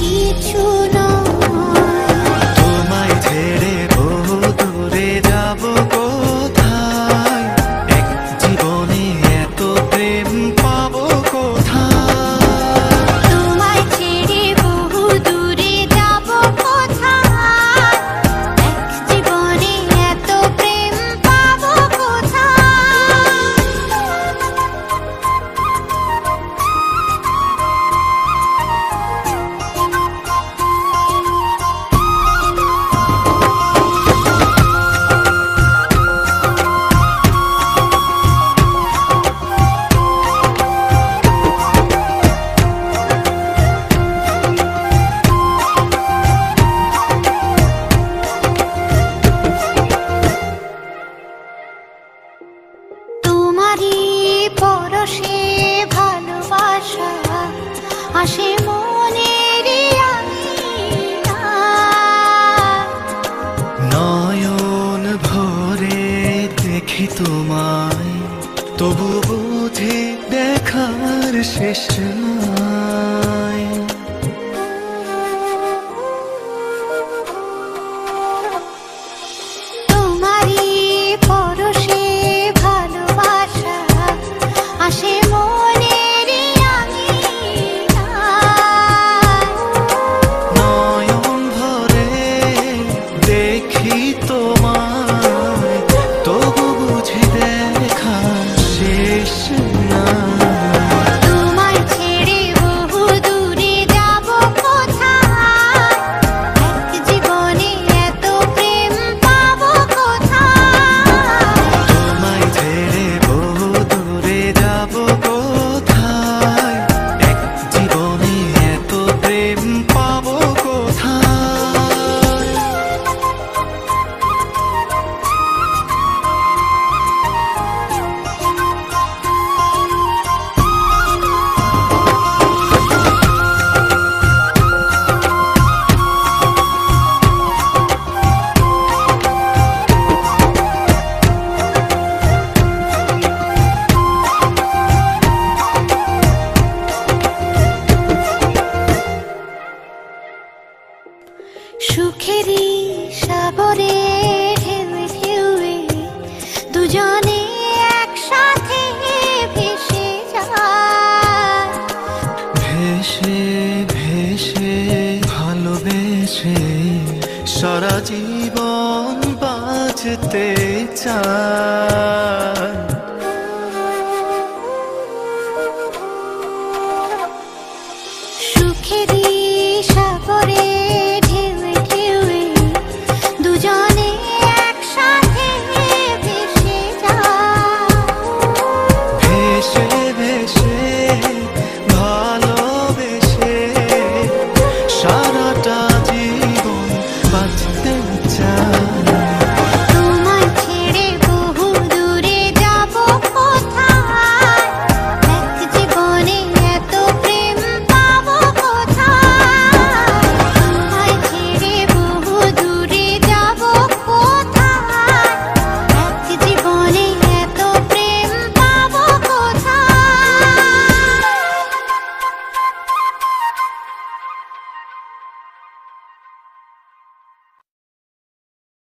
কিছু তোমায় ছেড়ে বহু দূরে যাব কোথায়, এক জীবনে এত প্রেম পাবো কোথায়। তোমায় ছেড়ে বহু দূরে যাব কোথায়, এক জীবনে এত প্রেম পাবো কোথায়। পরশে ভালোবাসা আসে মনের নয়ন ভরে দেখি তোমায়, তবু বুঝি দেখার শেষ নাই। নয়ন ভরে দেখি তোমায়, তবু বুঝি দেখা শেষ না। তোমায় ছেড়ে বহু দূরে যাব কোথায়, এক জীবনে এত প্রেম পাবো কোথায়। তোমায় ছেড়ে বহু দূরে যাব কোথায়, এক জীবনে এত প্রেম পাবো কোথায়। সুখেরই সাগরে ঢেউয়ে ঢেউয়ে দুজনে একসাথে ভেসে যায়। ভেসে ভেসে ভালোবেসে সারা জীবন বাঁচতে চায়।